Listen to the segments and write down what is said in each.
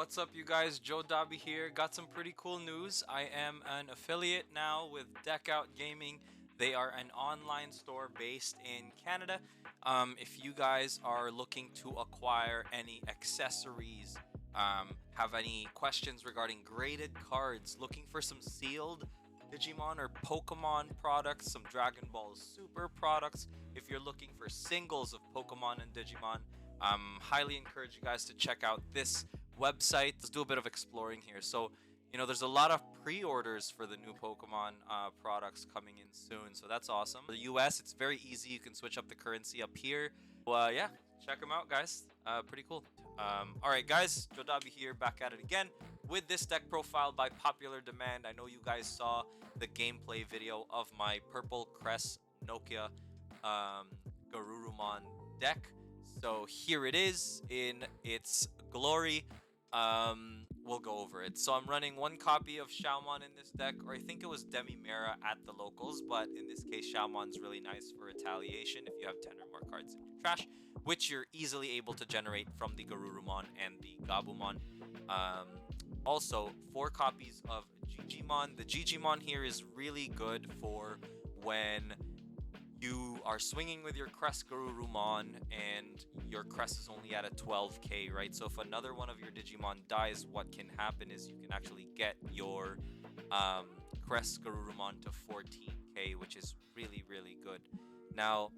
What's up, you guys? Joe Dobby here. Got some pretty cool news. I am an affiliate now with Deckout Gaming. They are an online store based in Canada. If you guys are looking to acquire any accessories, have any questions regarding graded cards, looking for some sealed Digimon or Pokemon products, some Dragon Ball Super products, if you're looking for singles of Pokemon and Digimon, highly encourage you guys to check out this website. Let's do a bit of exploring here. So, there's a lot of pre-orders for the new Pokemon products coming in soon. So that's awesome. For the US, it's very easy. You can switch up the currency up here. Well, yeah, check them out, guys. Pretty cool. All right, guys, Joe Dobby here, back at it again with this deck profile by popular demand. I know you guys saw the gameplay video of my purple Crest Nokia Garurumon deck. So here it is in its glory. We'll go over it. So I'm running one copy of Xiaomon in this deck, or I think it was Demimera at the locals, but in this case Xiaomon's really nice for retaliation if you have 10 or more cards in your trash, which you're easily able to generate from the Garurumon and the Gabumon. Also 4 copies of Digimon. The Digimon here is really good for when you are swinging with your Cresgarurumon and your crest is only at a 12k, right? So if another one of your Digimon dies, what can happen is you can actually get your Cresgarurumon to 14k, which is really, really good. Now,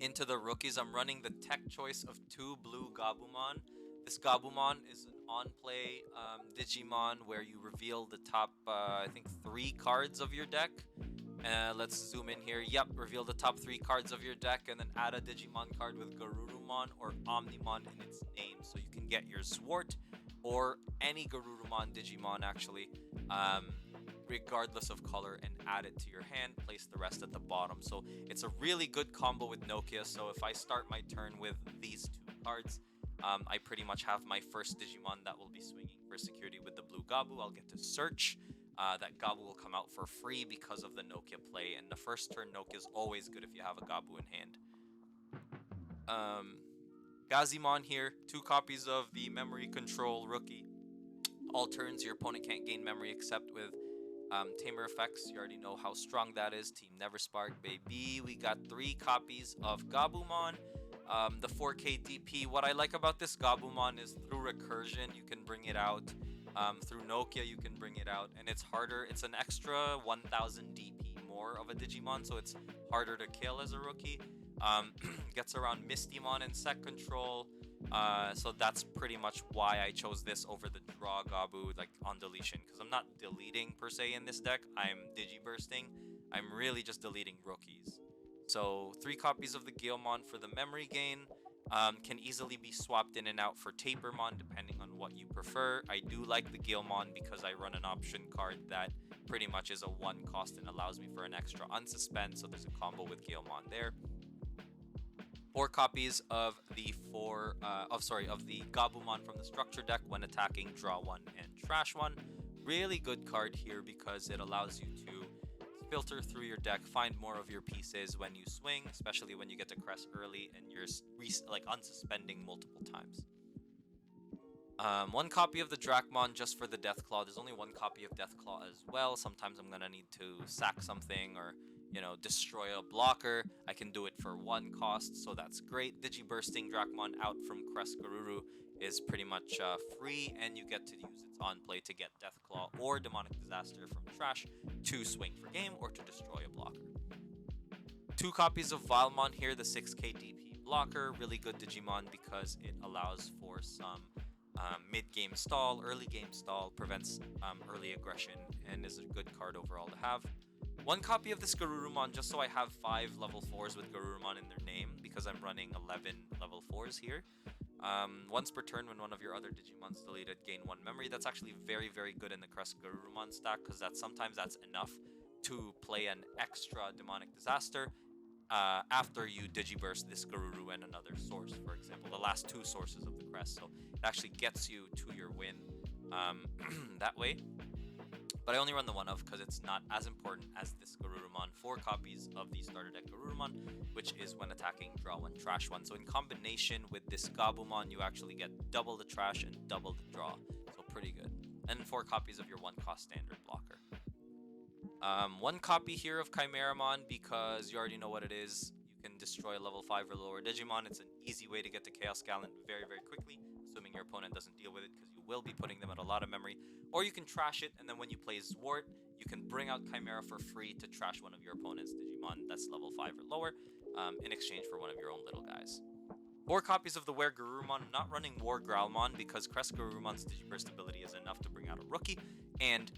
into the rookies, I'm running the tech choice of 2 blue Gabumon. This Gabumon is an on-play Digimon where you reveal the top, I think, 3 cards of your deck. Let's zoom in here. Yep, reveal the top 3 cards of your deck and then add a Digimon card with Garurumon or Omnimon in its name. So you can get your Zwart or any Garurumon Digimon actually, regardless of color, and add it to your hand. Place the rest at the bottom. So it's a really good combo with Nokia. So if I start my turn with these 2 cards, I pretty much have my first Digimon that will be swinging for security with the blue Gabu. I'll get to search. That Gabu will come out for free because of the Nokia play, and the first turn Nokia is always good if you have a Gabu in hand. Gazimon here, 2 copies of the memory control rookie. All turns your opponent can't gain memory except with tamer effects. You already know how strong that is. Team Never Spark, baby. We got 3 copies of Gabumon. The 4K DP. What I like about this Gabumon is through recursion you can bring it out. Through Nokia you can bring it out, and it's harder. It's an extra 1000 DP more of a Digimon, so it's harder to kill as a rookie. Gets around Mistymon and set control, so that's pretty much why I chose this over the draw Gabu like on deletion, because I'm not deleting per se in this deck. I'm digibursting. I'm really just deleting rookies. So 3 copies of the Guilmon for the memory gain. Can easily be swapped in and out for Tapermon depending on what you prefer. I do like the Guilmon because I run an option card that pretty much is a 1 cost and allows me for an extra unsuspend, so there's a combo with Guilmon there. 4 copies of the Gabumon from the structure deck when attacking, draw 1 and trash 1. Really good card here because it allows you to filter through your deck, find more of your pieces when you swing, especially when you get to crest early and you're like unsuspending multiple times. 1 copy of the Dracmon just for the Deathclaw. There's only 1 copy of Deathclaw as well. Sometimes I'm gonna need to sack something or destroy a blocker. I can do it for 1 cost, so that's great. Digibursting Dracmon out from Cresgaruru is pretty much free, and you get to use its on play to get Deathclaw or Demonic Disaster from trash to swing for game or to destroy a blocker. 2 copies of Vilmon here, the 6k DP blocker. Really good Digimon because it allows for some mid-game stall, early game stall, prevents early aggression, and is a good card overall to have. 1 copy of this Garurumon just so I have 5 level 4s with Garurumon in their name, because I'm running 11 level 4s here. Once per turn when one of your other Digimon's deleted, gain 1 memory. That's actually very, very good in the Cresgarurumon stack, because sometimes that's enough to play an extra Demonic Disaster after you Digiburst this Garuru and another source, for example, the last 2 sources of the Crest. So it actually gets you to your win that way. but I only run the one of because it's not as important as this Garurumon. 4 copies of the starter deck Garurumon, which is when attacking, draw 1, trash 1. So in combination with this Gabumon, you actually get double the trash and double the draw. So pretty good. And 4 copies of your 1-cost standard blocker. 1 copy here of Chimeramon because you already know what it is. You can destroy a level 5 or lower Digimon. It's an easy way to get to Chaos Gallant very, very quickly, assuming your opponent doesn't deal with it, because you will be putting them at a lot of memory. Or you can trash it, and then when you play Zwart, you can bring out Chimera for free to trash one of your opponent's Digimon that's level 5 or lower, in exchange for one of your own little guys. 4 copies of the Cresgarurumon. I'm not running War Growlmon because Cresgarurumon's Digiburst ability is enough to bring out a rookie, and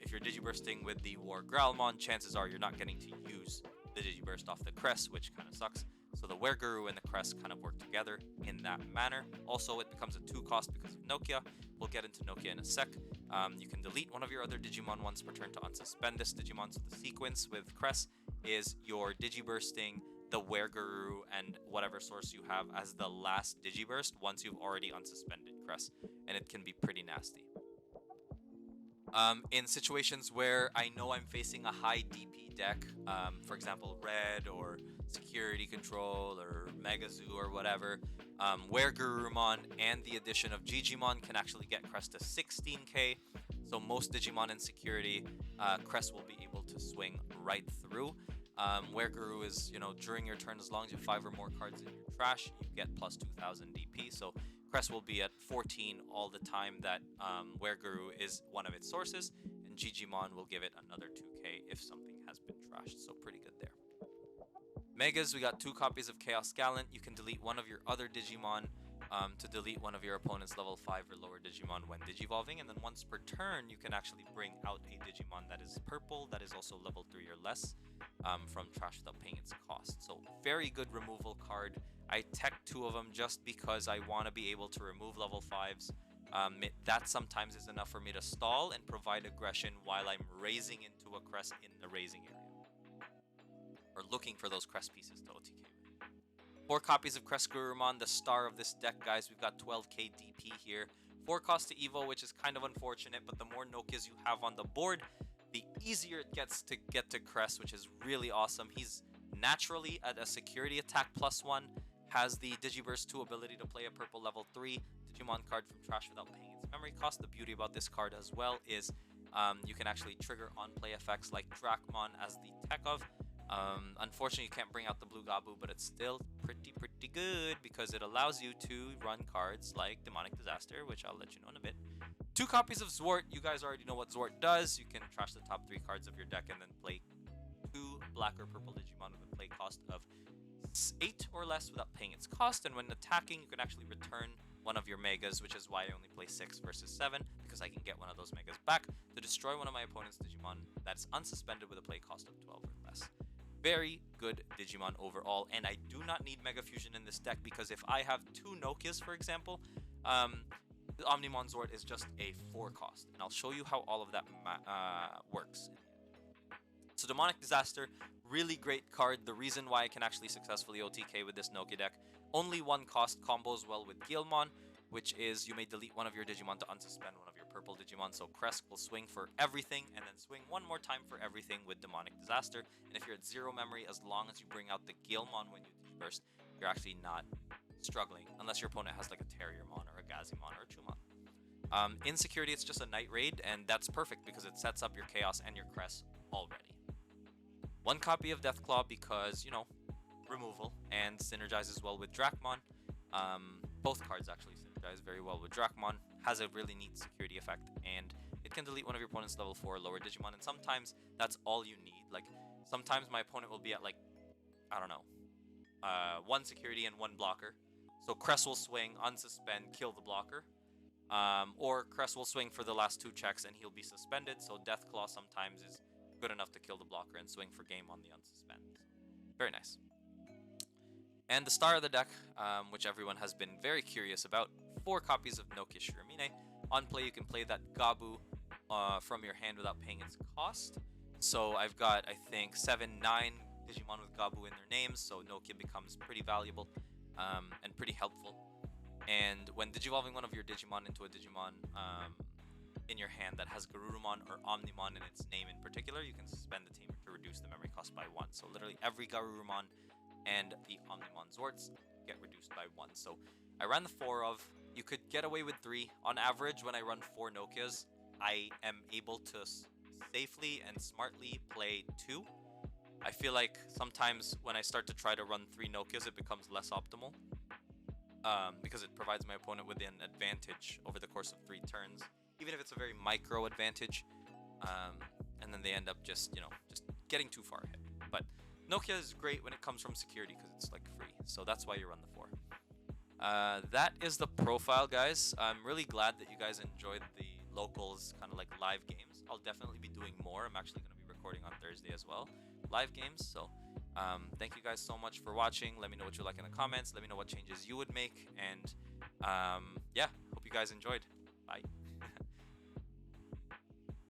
if you're Digibursting with the War Growlmon, chances are you're not getting to use the Digiburst off the Crest, which kind of sucks. So the Wereguru and the Crest kind of work together in that manner. Also, it becomes a 2-cost because of Nokia. We'll get into Nokia in a sec. You can delete one of your other Digimon once per turn to unsuspend this Digimon. So the sequence with Crest is your Digibursting the Wereguru and whatever source you have as the last Digiburst once you've already unsuspended Crest, and it can be pretty nasty. In situations where I know I'm facing a high DP deck, for example, Red or Security Control or Mega Zoo or whatever, Weregurumon and the addition of Digimon can actually get Crest to 16k. So most Digimon in Security, Crest will be able to swing right through. Wereguru is, during your turn, as long as you have 5 or more cards in your trash, you get plus 2000 DP. So Crest will be at 14 all the time that Wereguru is one of its sources, and Digimon will give it another 2k if something has been trashed. So pretty good there. Megas, we got 2 copies of Chaos Gallant. You can delete one of your other Digimon to delete one of your opponent's level 5 or lower Digimon when Digivolving, and then once per turn, you can actually bring out a Digimon that is purple, that is also level 3 or less, from trash without paying its cost. So very good removal card. I tech 2 of them just because I want to be able to remove level 5s. That sometimes is enough for me to stall and provide aggression while I'm raising into a Crest in the raising area, or looking for those Crest pieces to OTK. 4 copies of Cresgarurumon, the star of this deck, guys. We've got 12k DP here. 4 cost to Evo, which is kind of unfortunate, but the more Nokias you have on the board, the easier it gets to get to Crest, which is really awesome. He's naturally at a security attack +1, has the Digiburst 2 ability to play a purple level 3 Digimon card from trash without paying its memory cost. The beauty about this card as well is you can actually trigger on-play effects like Dracmon as the tech of. Unfortunately, you can't bring out the blue Gabu, but it's still pretty good because it allows you to run cards like Demonic Disaster, which I'll let you know in a bit. 2 copies of Zwart. You guys already know what Zwart does. You can trash the top 3 cards of your deck and then play 2 black or purple Digimon with a play cost of 8 or less without paying its cost. And when attacking, you can actually return one of your Megas, which is why I only play 6 versus 7, because I can get one of those Megas back to destroy one of my opponent's Digimon that's unsuspended with a play cost of 12 or less. Very good Digimon overall, and I do not need Mega Fusion in this deck because if I have 2 Nokias, for example, the Omnimon Zwart is just a 4 cost, and I'll show you how all of that works. So Demonic Disaster, really great card. The reason why I can actually successfully OTK with this Nokia deck, only 1 cost, combos well with Guilmon, which is you may delete one of your Digimon to unsuspend one of your purple Digimon. So Crest will swing for everything and then swing one more time for everything with Demonic Disaster. And if you're at 0 memory, as long as you bring out the Guilmon when you Digiburst, you're actually not struggling, unless your opponent has like a Terriermon or a Gazimon or a Chumon. In Security, it's just a Night Raid, and that's perfect because it sets up your Chaos and your Crest already. 1 copy of Deathclaw because, removal, and synergizes well with Dracmon. Both cards actually synergize very well with Dracmon. Has a really neat security effect, and it can delete one of your opponent's level 4 or lower Digimon, and sometimes that's all you need. Like, sometimes my opponent will be at, like, I don't know, 1 security and 1 blocker. So Crest will swing, unsuspend, kill the blocker. Or Crest will swing for the last 2 checks, and he'll be suspended, so Deathclaw sometimes is good enough to kill the blocker and swing for game on the unsuspend. Very nice. And the star of the deck, which everyone has been very curious about, 4 copies of Nokia Shiramine. On play, you can play that Gabu from your hand without paying its cost. So I've got, I think, 7, 9 Digimon with Gabu in their names, so Nokia becomes pretty valuable and pretty helpful. And when Digivolving one of your Digimon into a Digimon in your hand that has Garurumon or Omnimon in its name in particular, you can spend the tamer to reduce the memory cost by 1. So literally every Garurumon and the Omnimon Zorts get reduced by 1. So I ran the 4 of. You could get away with 3. On average, when I run 4 Nokias, I am able to safely and smartly play 2. I feel like sometimes when I start to try to run 3 Nokias, it becomes less optimal. Because it provides my opponent with an advantage over the course of 3 turns, even if it's a very micro advantage. And then they end up just getting too far ahead. But Nokia is great when it comes from security because it's like free. So that's why you run the 4. That is the profile, guys. I'm really glad that you guys enjoyed the locals kind of like live games. I'll definitely be doing more. I'm actually going to be recording on Thursday as well, live games. So thank you guys so much for watching. Let me know what you like in the comments. Let me know what changes you would make. And yeah, hope you guys enjoyed. Bye.